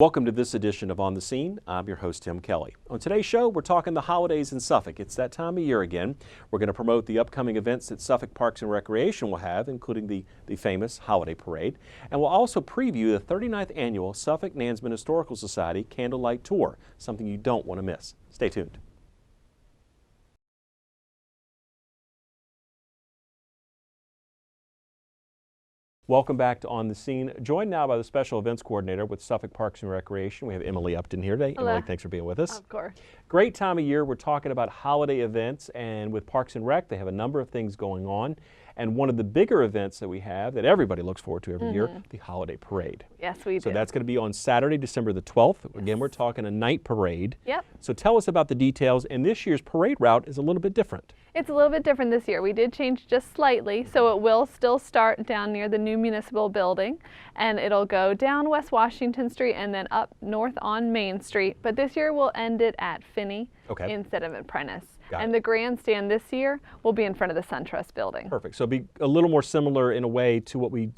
Welcome to this edition of On the Scene. I'm your host, Tim Kelly. On today's show, we're talking the holidays in Suffolk. It's that time of year again. We're going to promote the upcoming events that Suffolk Parks and Recreation will have, including the famous Holiday Parade. And we'll also preview the 39th Annual Suffolk Nansemond Historical Society Candlelight Tour, something you don't want to miss. Stay tuned. Welcome back to On the Scene. Joined now by the Special Events Coordinator with Suffolk Parks and Recreation. We have Emily Upton here today. Hello. Emily, thanks for being with us. Of course. Great time of year. We're talking about holiday events, and with Parks and Rec, they have a number of things going on. And one of the bigger events that we have that everybody looks forward to every year, the Holiday Parade. Yes, we do. So that's going to be on Saturday, December the 12th. Again, we're talking a night parade. Yep. So tell us about the details. And this year's parade route is a little bit different. It's a little bit different this year. We did change just slightly, so it will still start down near the new municipal building, and it'll go down West Washington Street and then up north on Main Street. But this year we'll end it at Finney instead of at Prentice. And the grandstand this year will be in front of the SunTrust building. Perfect. So it'll be a little more similar in a way to what we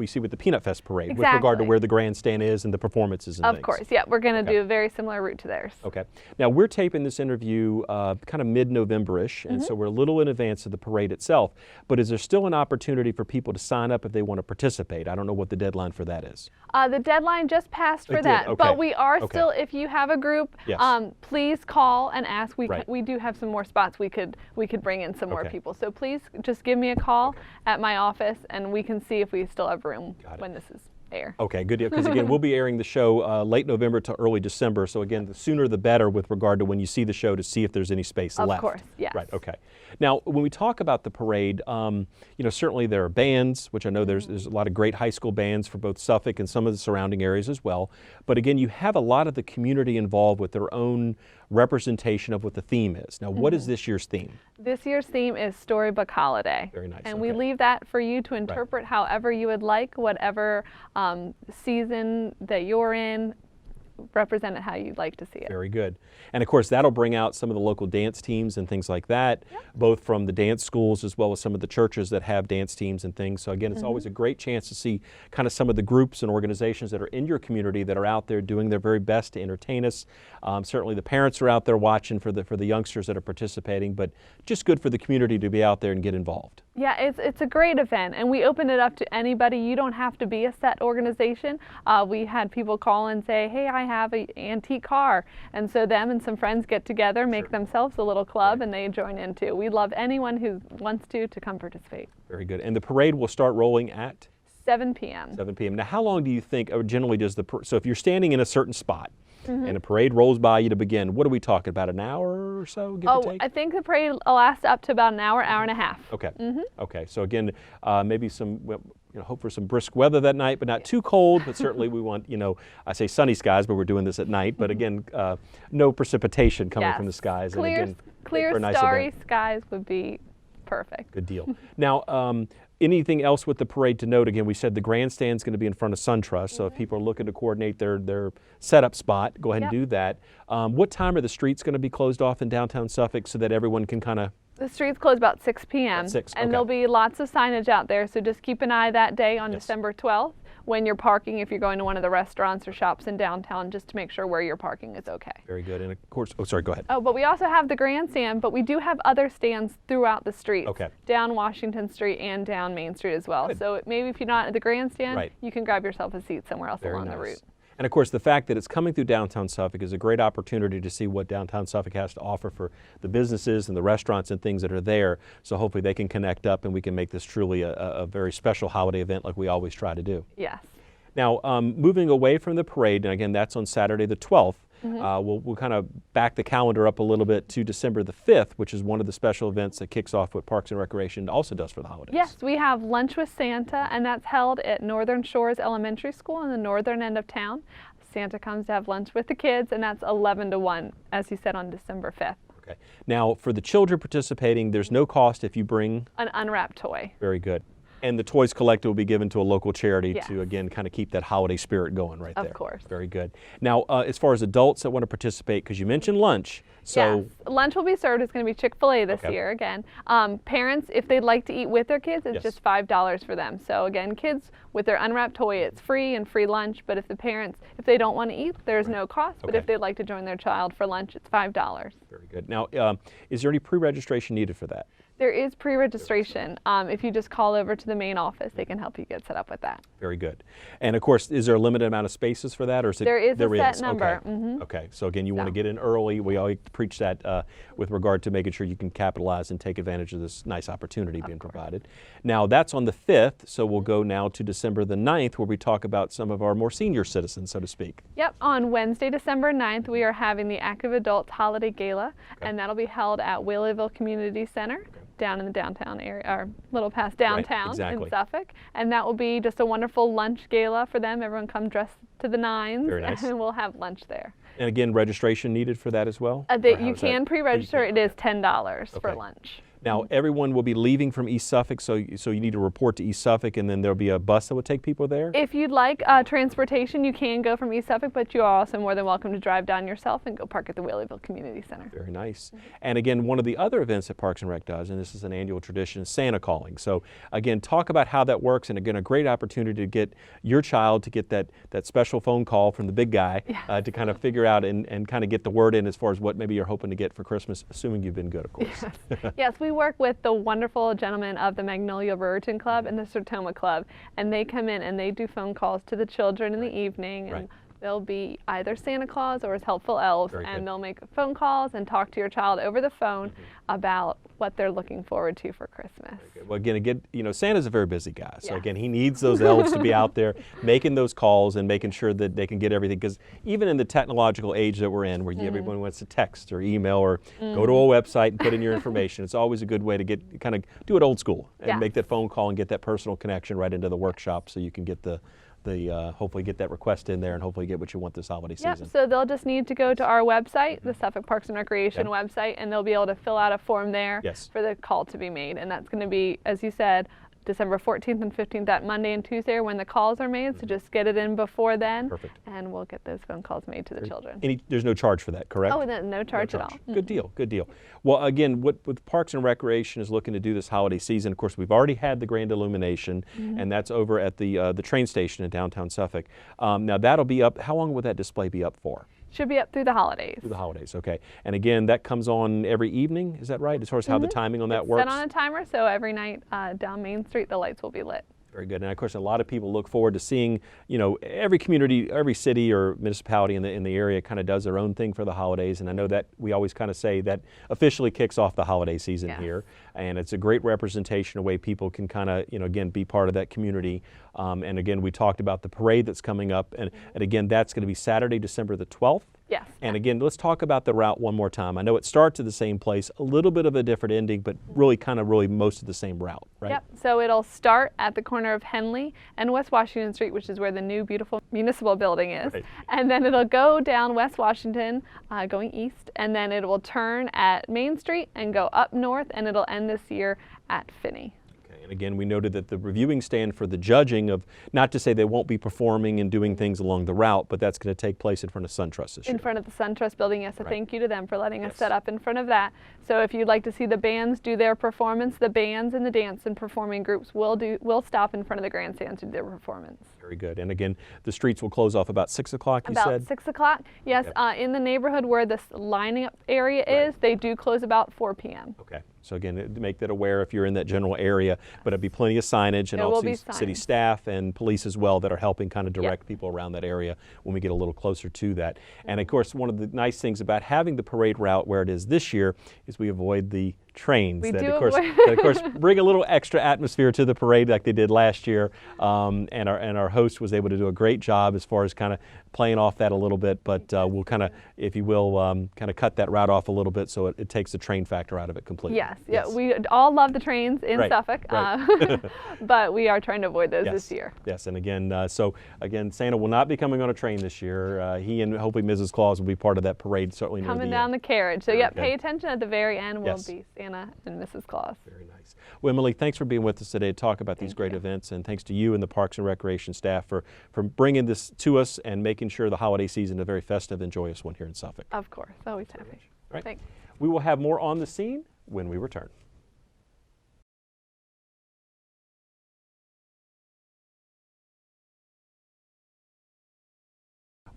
see with the Peanut Fest parade, Exactly. with regard to where the grandstand is and the performances and things. Of course, yeah. We're going to do a very similar route to theirs. Okay. Now we're taping this interview kind of mid-November-ish, and so we're a little in advance of the parade itself. But is there still an opportunity for people to sign up if they want to participate? I don't know what the deadline for that is. The deadline just passed for that, but we are still, if you have a group, please call and ask. We do have some more spots we could bring in some more people. So please just give me a call at my office and we can see if we still have room when this is air. Okay, good deal. Because again, we'll be airing the show late November to early December. So again, the sooner the better with regard to when you see the show to see if there's any space left. Of course, yes. Right, okay. Now, when we talk about the parade, certainly there are bands, which I know there's a lot of great high school bands for both Suffolk and some of the surrounding areas as well. But again, you have a lot of the community involved with their own representation of what the theme is. Now, what is this year's theme? This year's theme is Storybook Holiday. Very nice. And we leave that for you to interpret however you would like, whatever season that you're in. Represent it how you'd like to see it. Very good. And of course that'll bring out some of the local dance teams and things like that, both from the dance schools as well as some of the churches that have dance teams and things. So again, it's always a great chance to see kind of some of the groups and organizations that are in your community that are out there doing their very best to entertain us. Certainly the parents are out there watching for the youngsters that are participating, but just good for the community to be out there and get involved. Yeah, it's a great event, and we open it up to anybody. You don't have to be a set organization. We had people call and say, hey, I have an antique car, and so them and some friends get together, make themselves a little club, and they join in too. We love anyone who wants to come participate. Very good. And the parade will start rolling at? 7 p.m. 7 p.m. Now, how long do you think, or generally does so if you're standing in a certain spot, and a parade rolls by you to begin, what are we talking about, an hour or so, give or take? I think the parade will last up to about an hour, hour and a half. Okay. Okay. So again, maybe hope for some brisk weather that night, but not too cold. But certainly we want, I say sunny skies, but we're doing this at night. But again, no precipitation coming from the skies. Clear, starry skies would be perfect. Good deal. Now, anything else with the parade to note? Again, we said the grandstand's going to be in front of SunTrust, so if people are looking to coordinate their setup spot, go ahead and do that. What time are the streets going to be closed off in downtown Suffolk so that everyone can kind of... The streets close about 6 p.m. And there'll be lots of signage out there, so just keep an eye that day on December 12th when you're parking, if you're going to one of the restaurants or shops in downtown, just to make sure where you're parking is okay. Very good. And of course, sorry, go ahead. But we also have the grandstand, but we do have other stands throughout the streets, down Washington Street and down Main Street as well. So maybe if you're not at the grandstand, you can grab yourself a seat somewhere else along the route. And of course, the fact that it's coming through downtown Suffolk is a great opportunity to see what downtown Suffolk has to offer for the businesses and the restaurants and things that are there. So hopefully they can connect up and we can make this truly a very special holiday event like we always try to do. Yes. Now, moving away from the parade, and again, that's on Saturday the 12th, we'll kind of back the calendar up a little bit to December the 5th, which is one of the special events that kicks off what Parks and Recreation also does for the holidays. Yes, we have Lunch with Santa, and that's held at Northern Shores Elementary School in the northern end of town. Santa comes to have lunch with the kids, and that's 11 to 1, as you said, on December 5th. Okay. Now, for the children participating, there's no cost if you bring... An unwrapped toy. Very good. And the toys collected will be given to a local charity Yes. to, again, kind of keep that holiday spirit going right there. Of course. Very good. Now, as far as adults that want to participate, because you mentioned lunch, so Yes. Lunch will be served. It's going to be Chick-fil-A this Okay. year again. Parents, if they'd like to eat with their kids, it's Yes. just $5 for them. So again, kids with their unwrapped toy, it's free and free lunch. But if the parents, if they don't want to eat, there's no cost. But Okay. if they'd like to join their child for lunch, it's $5. very good. Now, is there any pre-registration needed for that? There is pre-registration. If you just call over to the main office, they can help you get set up with that. Very good. And of course, is there a limited amount of spaces for that, or is it? There is a set is. number. Okay. Mhm. Okay. So again, you want to get in early. We always preach that with regard to making sure you can capitalize and take advantage of this nice opportunity being provided. Now, that's on the 5th, so we'll go now to December the 9th, where we talk about some of our more senior citizens, so to speak. Yep, on Wednesday, December 9th, we are having the Active Adults Holiday Gala, and that'll be held at Whaleyville Community Center. Down in the downtown area, or a little past downtown exactly. in Suffolk. And that will be just a wonderful lunch gala for them. Everyone come dressed to the nines, Very nice. and we'll have lunch there. And again, registration needed for that as well? Or how You is that? can pre-register. It is $10 for Okay. lunch. Now, everyone will be leaving from East Suffolk, so you need to report to East Suffolk, and then there'll be a bus that will take people there? If you'd like transportation, you can go from East Suffolk, but you are also more than welcome to drive down yourself and go park at the Whaleyville Community Center. Very nice. And again, one of the other events that Parks and Rec does, and this is an annual tradition, is Santa calling. So again, talk about how that works, and again, a great opportunity to get your child to get that special phone call from the big guy to kind of figure out and kind of get the word in as far as what maybe you're hoping to get for Christmas, assuming you've been good, of course. Yes, we work with the wonderful gentlemen of the Magnolia Brewerton Club and the Sertoma Club, and they come in and they do phone calls to the children in the evening, and they'll be either Santa Claus or his helpful elves, and they'll make phone calls and talk to your child over the phone about what they're looking forward to for Christmas. Well, again, Santa's a very busy guy. So Yeah. again, he needs those elves to be out there making those calls and making sure that they can get everything. Because even in the technological age that we're in, where everyone wants to text or email or go to a website and put in your information, it's always a good way to get kind of do it old school and make that phone call and get that personal connection right into the workshop, so you can get the hopefully get that request in there and hopefully get what you want this holiday season. Yep, so they'll just need to go to our website, the Suffolk Parks and Recreation website, and they'll be able to fill out a form there for the call to be made. And that's going to be, as you said, December 14th and 15th, that Monday and Tuesday are when the calls are made, so just get it in before then. Perfect. And we'll get those phone calls made to the children. There's no charge for that, correct? Oh, no charge at all. Good deal, good deal. Well, again, what Parks and Recreation is looking to do this holiday season, of course, we've already had the grand illumination, and that's over at the train station in downtown Suffolk. Now, that'll be up, how long will that display be up for? Should be up through the holidays. Through the holidays, okay. And again, that comes on every evening, is that right? As far as how the timing on that works? Set on a timer, so every night down Main Street, the lights will be lit. Very good. And of course, a lot of people look forward to seeing, every community, every city or municipality in the area kind of does their own thing for the holidays. And I know that we always kind of say that officially kicks off the holiday season here. And it's a great representation of way people can kind of, again, be part of that community. And again, we talked about the parade that's coming up. And again, that's going to be Saturday, December the 12th. Yes. And again, let's talk about the route one more time. I know it starts at the same place, a little bit of a different ending, but really most of the same route, right? Yep, so it'll start at the corner of Henley and West Washington Street, which is where the new beautiful municipal building is. Right. And then it'll go down West Washington, going east, and then it will turn at Main Street and go up north, and it'll end this year at Finney. And again, we noted that the reviewing stand for the judging of, not to say they won't be performing and doing things along the route, but that's going to take place in front of SunTrust this year. In front of the SunTrust building, yes. So thank you to them for letting us set up in front of that. So if you'd like to see the bands do their performance, the bands and the dance and performing groups will stop in front of the grandstand to do their performance. Very good. And again, the streets will close off about 6 o'clock, you said? About 6 o'clock, yes. In the neighborhood where this lining up area is, they do close about 4 p.m. Okay. So again, to make that aware if you're in that general area, but it'll be plenty of signage and There will also be city signs. staff and police as well that are helping kind of direct people around that area when we get a little closer to that. And of course, one of the nice things about having the parade route where it is this year is we avoid the trains We that, do of course bring a little extra atmosphere to the parade like they did last year. And our host was able to do a great job as far as kind of playing off that a little bit, but we'll kind of, if you will, kind of cut that route off a little bit so it takes the train factor out of it completely. Yes, yeah, we all love the trains in Suffolk, but we are trying to avoid those this year. Yes, and again, Santa will not be coming on a train this year. He and hopefully Mrs. Claus will be part of that parade certainly near Coming the down end. the carriage. So Very good. pay attention at the very end. Will be Santa Santa and Mrs. Claus. Very nice. Well, Emily, thanks for being with us today to talk about these great you. events, and thanks to you and the Parks and Recreation staff for bringing this to us and making sure the holiday season is a very festive and joyous one here in Suffolk. Of course, always happy. All right. Thanks. We will have more on the scene when we return.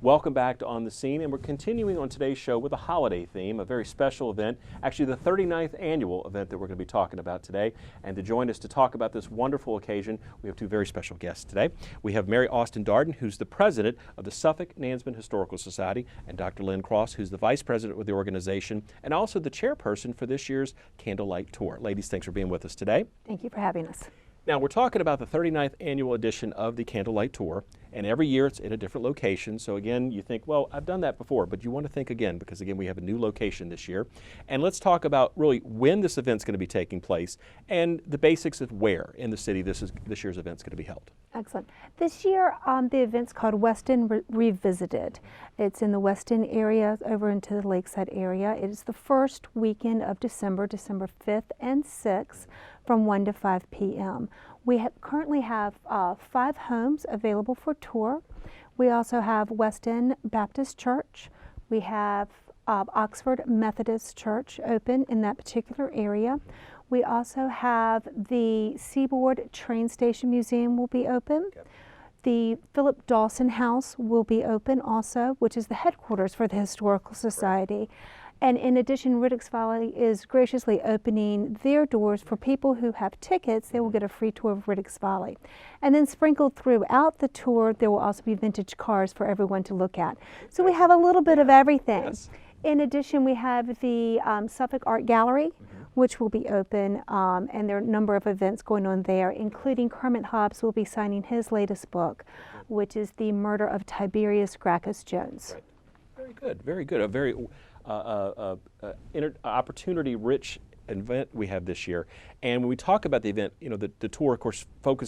Welcome back to On the Scene, and we're continuing on today's show with a holiday theme, a very special event, actually the 39th annual event that we're going to be talking about today. And to join us to talk about this wonderful occasion, we have two very special guests today. We have Mary Austin Darden, who's the president of the Suffolk Nansemond Historical Society, and Dr. Lynn Cross, who's the vice president with the organization, and also the chairperson for this year's Candlelight Tour. Ladies, thanks for being with us today. Thank you for having us. Now, we're talking about the 39th annual edition of the Candlelight Tour, and every year it's in a different location. So again, you think, well, I've done that before, but you want to think again, because again, we have a new location this year. And let's talk about really when this event's going to be taking place and the basics of where in the city this year's event's going to be held. Excellent. This year, the event's called Weston Revisited. It's in the Weston area over into the Lakeside area. It is the first weekend of December, December 5th and 6th from 1 to 5 p.m. We currently have 5 homes available for tour. We also have Weston Baptist Church. We have Oxford Methodist Church open in that particular area. We also have the Seaboard Train Station Museum will be open. Okay. The Philip Dawson House will be open also, which is the headquarters for the Historical Society. Right. And in addition, Riddick's Valley is graciously opening their doors for people who have tickets. They will get a free tour of Riddick's Valley. And then sprinkled throughout the tour, there will also be vintage cars for everyone to look at. So we have a little bit of everything. Yes. In addition, we have the Suffolk Art Gallery, which will be open, and there are a number of events going on there, including Kermit Hobbs will be signing his latest book, which is The Murder of Tiberius Gracchus Jones. Right. Very good, very good. A very opportunity-rich event we have this year. And when we talk about the event, you know, the tour, of course,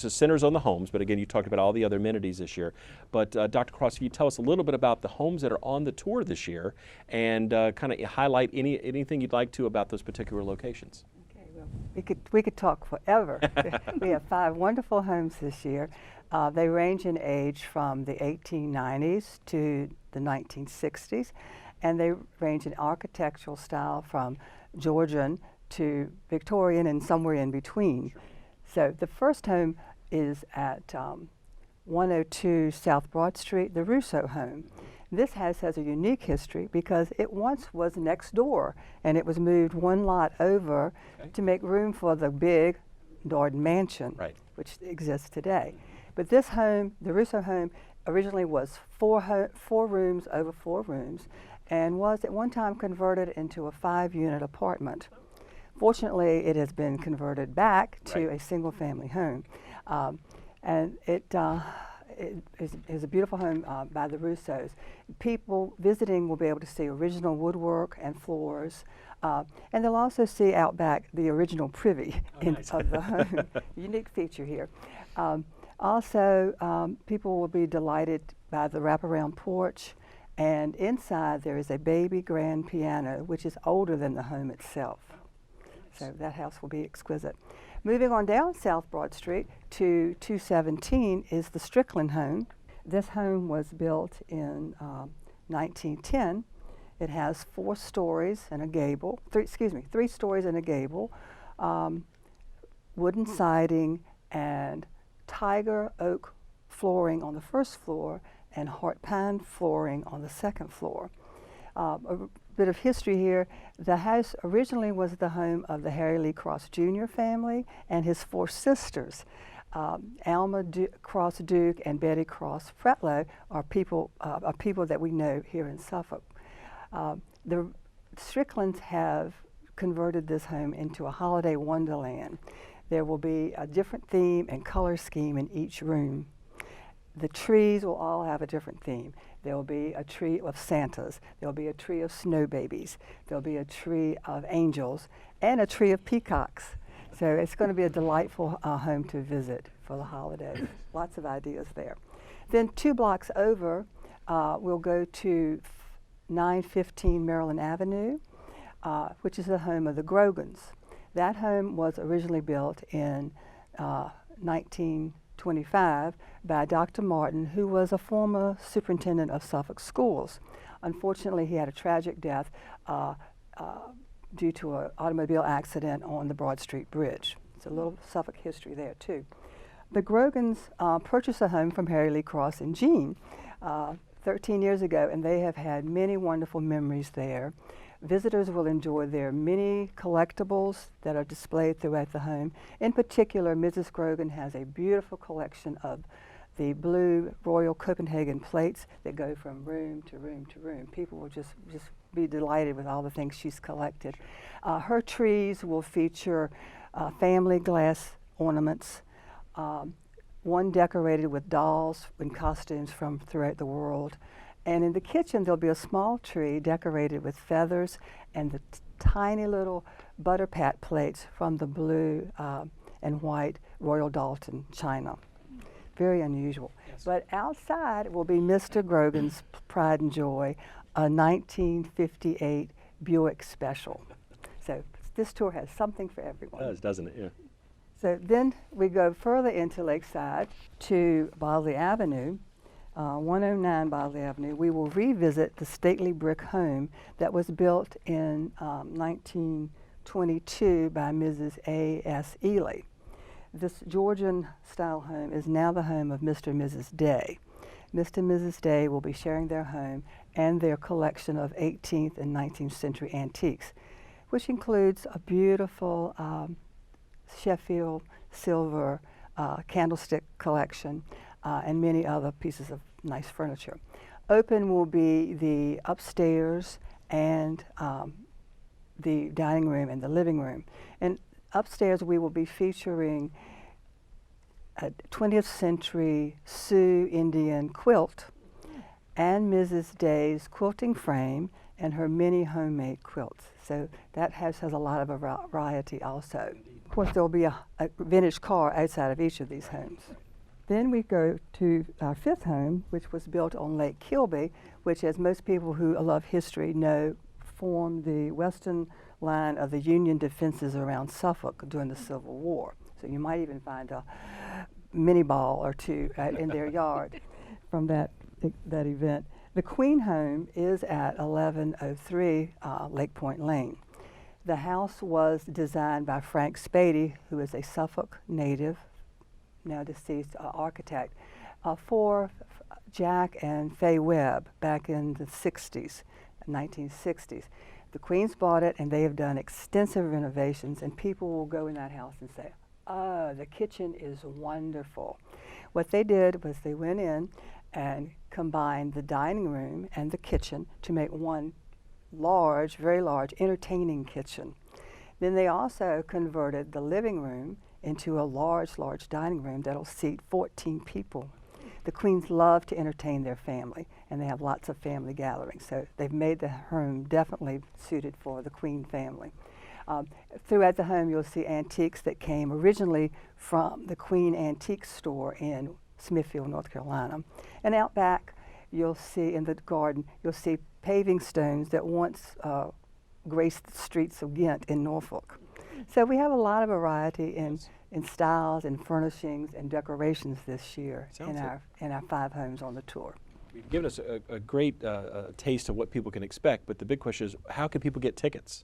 centers on the homes, but again, you talked about all the other amenities this year. But Dr. Cross, can you tell us a little bit about the homes that are on the tour this year and kind of highlight anything you'd like to about those particular locations? Okay, well, we could talk forever. We have 5 wonderful homes this year. They range in age from the 1890s to the 1960s, and they range in architectural style from Georgian to Victorian and somewhere in between. So the first home is at 102 South Broad Street, the Russo home. This house has a unique history because it once was next door, and it was moved one lot over to make room for the big Darden mansion, which exists today. But this home, the Russo home, originally was 4 rooms over 4 rooms, and was at one time converted into a 5-unit apartment. Fortunately, it has been converted back to a single-family home, and it is a beautiful home by the Russos. People visiting will be able to see original woodwork and floors, and they'll also see out back the original privy of the home. Unique feature here. Also, people will be delighted by the wraparound porch, and inside there is a baby grand piano, which is older than the home itself. So that house will be exquisite. Moving on down South Broad Street to 217 is the Strickland home. This home was built in 1910. It has 4 stories and a gable, 3 stories and a gable, wooden siding, and tiger oak flooring on the first floor and heart pine flooring on the second floor. A bit of history here. The house originally was the home of the Harry Lee Cross Jr. family and his 4 sisters. Alma Cross Duke and Betty Cross Fretlow are people that we know here in Suffolk. The Stricklands have converted this home into a holiday wonderland. There will be a different theme and color scheme in each room. The trees will all have a different theme. There will be a tree of Santas. There will be a tree of snow babies. There will be a tree of angels and a tree of peacocks. So it's going to be a delightful home to visit for the holidays. Lots of ideas there. Then 2 blocks over, we'll go to 915 Maryland Avenue, which is the home of the Grogans. That home was originally built in 1925 by Dr. Martin, who was a former superintendent of Suffolk schools. Unfortunately, he had a tragic death due to an automobile accident on the Broad Street Bridge. It's a little Suffolk history there too. The Grogans purchased a home from Harry Lee Cross and Jean 13 years ago, and they have had many wonderful memories there. Visitors will enjoy their many collectibles that are displayed throughout the home. In particular, Mrs. Grogan has a beautiful collection of the blue Royal Copenhagen plates that go from room to room to room. People will just be delighted with all the things she's collected. Her trees will feature family glass ornaments, one decorated with dolls and costumes from throughout the world. And in the kitchen, there'll be a small tree decorated with feathers and the tiny little butter pat plates from the blue and white Royal Dalton china. Very unusual. Yes. But outside will be Mr. Grogan's pride and joy, a 1958 Buick Special. So this tour has something for everyone. It does, doesn't it? Yeah. So then we go further into Lakeside to Bosley Avenue, 109 Bosley Avenue. We will revisit the stately brick home that was built in 1922 by Mrs. A.S. Ely. This Georgian-style home is now the home of Mr. and Mrs. Day. Mr. and Mrs. Day will be sharing their home and their collection of 18th and 19th century antiques, which includes a beautiful Sheffield silver candlestick collection and many other pieces of nice furniture. Open will be the upstairs and the dining room and the living room. And upstairs we will be featuring a 20th century Sioux Indian quilt and Mrs. Day's quilting frame and her many homemade quilts. So that has a lot of variety also. Of course, there will be a vintage car outside of each of these homes. Then we go to our fifth home, which was built on Lake Kilby, which, as most people who love history know, formed the western line of the Union defenses around Suffolk during the Civil War. So you might even find a mini ball or two in their yard from that event. The Queen home is at 1103 Lake Point Lane. The house was designed by Frank Spady, who is a Suffolk native, now deceased architect, for Jack and Fay Webb back in the 60s, 1960s. The Queens bought it, and they have done extensive renovations, and people will go in that house and say, oh, the kitchen is wonderful. What they did was they went in and combined the dining room and the kitchen to make one large, very large, entertaining kitchen. Then they also converted the living room into a large, large dining room that'll seat 14 people. The Queens love to entertain their family, and they have lots of family gatherings, so they've made the home definitely suited for the Queen family. Throughout the home, you'll see antiques that came originally from the Queen Antique Store in Smithfield, North Carolina. And out back, you'll see in the garden, you'll see paving stones that once graced the streets of Ghent in Norfolk. So we have a lot of variety in styles and furnishings and decorations this year in our 5 homes on the tour. You've given us a great taste of what people can expect, but the big question is, how can people get tickets?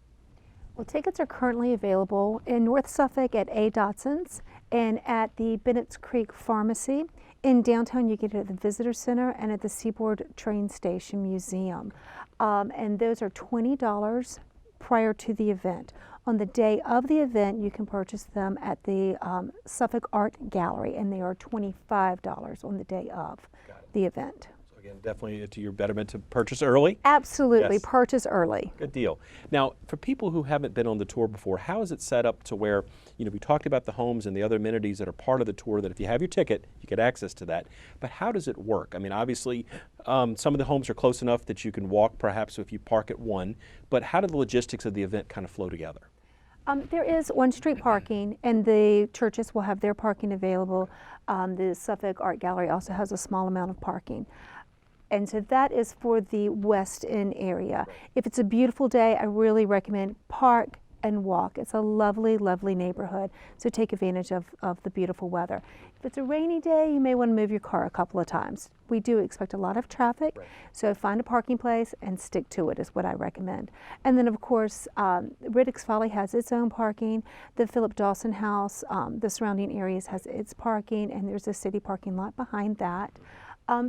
Well, tickets are currently available in North Suffolk at A. Dotson's and at the Bennett's Creek Pharmacy. In downtown, you get it at the Visitor Center and at the Seaboard Train Station Museum. And those are $20 prior to the event. On the day of the event, you can purchase them at the Suffolk Art Gallery, and they are $25 on the day of the event. So again, definitely to your betterment to purchase early. Absolutely, Yes. Purchase early. Good deal. Now, for people who haven't been on the tour before, how is it set up to where, we talked about the homes and the other amenities that are part of the tour, that if you have your ticket, you get access to that. But how does it work? I mean, obviously, some of the homes are close enough that you can walk, perhaps, if you park at one. But how do the logistics of the event kind of flow together? There is on-street parking, and the churches will have their parking available. The Suffolk Art Gallery also has a small amount of parking. And so that is for the West End area. If it's a beautiful day, I really recommend park and walk. It's a lovely, lovely neighborhood, so take advantage of the beautiful weather. If it's a rainy day, you may want to move your car a couple of times. We do expect a lot of traffic, Right. so find a parking place and stick to it is what I recommend. And then of course, Riddick's Folly has its own parking. The Philip Dawson House, the surrounding areas has its parking, and there's a city parking lot behind that.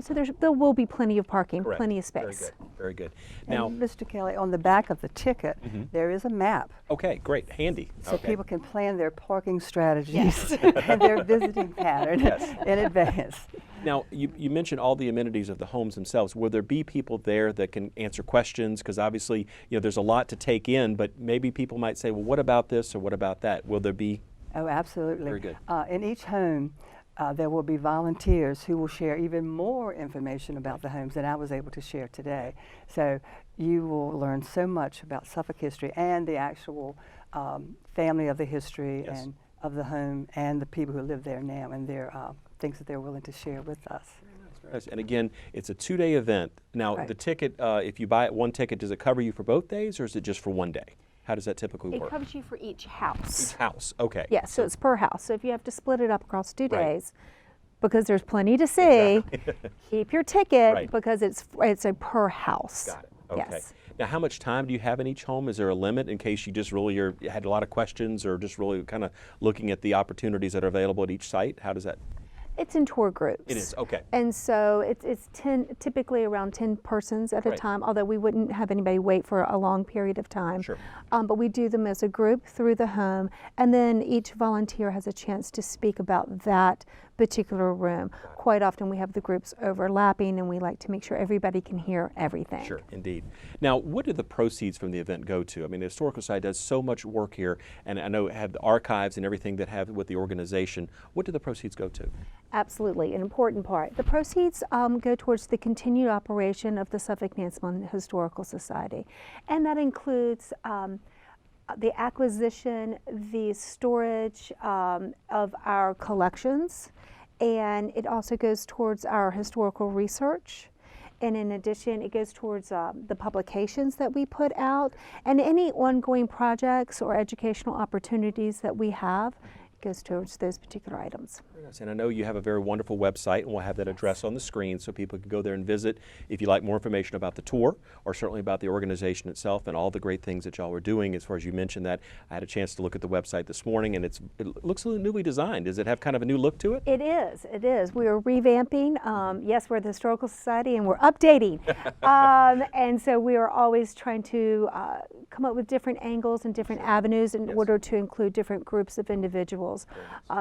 So there will be plenty of parking, Correct. plenty of space. Very good. Very good. And Now, Mr. Kelly, on the back of the ticket, there is a map. okay, great, handy. So Okay. people can plan their parking strategies and their visiting pattern in advance. Now, you mentioned all the amenities of the homes themselves. Will there be people there that can answer questions? Because obviously, there's a lot to take in, but maybe people might say, well, what about this or what about that? Will there be? Oh, absolutely. Very good. In each home, there will be volunteers who will share even more information about the homes than I was able to share today. So you will learn so much about Suffolk history and the actual family of the history Yes. and of the home and the people who live there now and their things that they're willing to share with us. Very nice. And again, it's a 2-day event. Now, Right. the ticket, if you buy one ticket, does it cover you for both days or is it just for one day? How does that typically It work? covers you for each house. Each house, okay. Yeah, so it's per house. So if you have to split it up across 2 Right. days, because there's plenty to see, keep your ticket Right. because it's a per house. Got it. Okay. Yes. Now, how much time do you have in each home? Is there a limit in case you just really had a lot of questions or just really kind of looking at the opportunities that are available at each site? How does that? It's in tour groups. It is, okay. And so it's typically around 10 persons at a Right. time, although we wouldn't have anybody wait for a long period of time. Sure. But we do them as a group through the home, and then each volunteer has a chance to speak about that particular room. Quite often we have the groups overlapping, and we like to make sure everybody can hear everything. Sure, indeed. Now, what do the proceeds from the event go to? I mean, the Historical Society does so much work here, and I know have the archives and everything that have with the organization. What do the proceeds go to? Absolutely, an important part. The proceeds go towards the continued operation of the Suffolk Nansemond Historical Society, and that includes the acquisition, the storage of our collections, and it also goes towards our historical research. And in addition, it goes towards the publications that we put out and any ongoing projects or educational opportunities that we have. Goes towards those particular items. Very nice. And I know you have a very wonderful website, and we'll have that address on the screen so people can go there and visit if you'd like more information about the tour or certainly about the organization itself and all the great things that y'all are doing. As far as you mentioned that, I had a chance to look at the website this morning, and it looks a little newly designed. Does it have kind of a new look to it? It is. It is. We are revamping. Yes, we're the Historical Society, and we're updating. And so we are always trying to come up with different angles and different avenues in order to include different groups of individuals.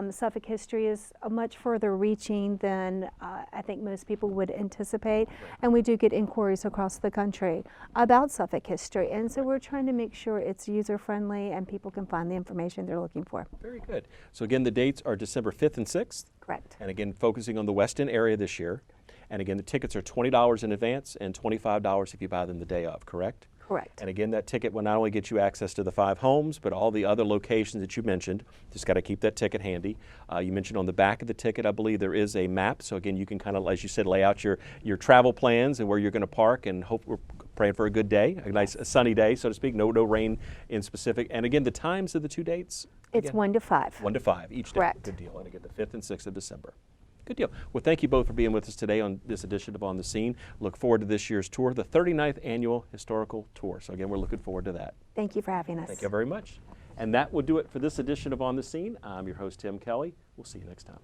Suffolk history is much further reaching than I think most people would anticipate, and we do get inquiries across the country about Suffolk history, and so we're trying to make sure it's user-friendly and people can find the information they're looking for. Very good. So again, the dates are December 5th and 6th. Correct. And again, focusing on the West End area this year. And again, the tickets are $20 in advance and $25 if you buy them the day of, correct? Correct. And again, that ticket will not only get you access to the 5 homes, but all the other locations that you mentioned. Just got to keep that ticket handy. You mentioned on the back of the ticket, I believe there is a map. So again, you can kind of, as you said, lay out your travel plans and where you're going to park, and hope we're praying for a good day, a nice sunny day, so to speak. No rain in specific. And again, the times of the 2 dates? It's Again, 1 to 5. 1 to 5 each day. Correct. Good deal. And again, the 5th and 6th of December. Good deal. Well, thank you both for being with us today on this edition of On the Scene. Look forward to this year's tour, the 39th Annual Historical Tour. So again, we're looking forward to that. Thank you for having us. Thank you very much. And that will do it for this edition of On the Scene. I'm your host, Tim Kelly. We'll see you next time.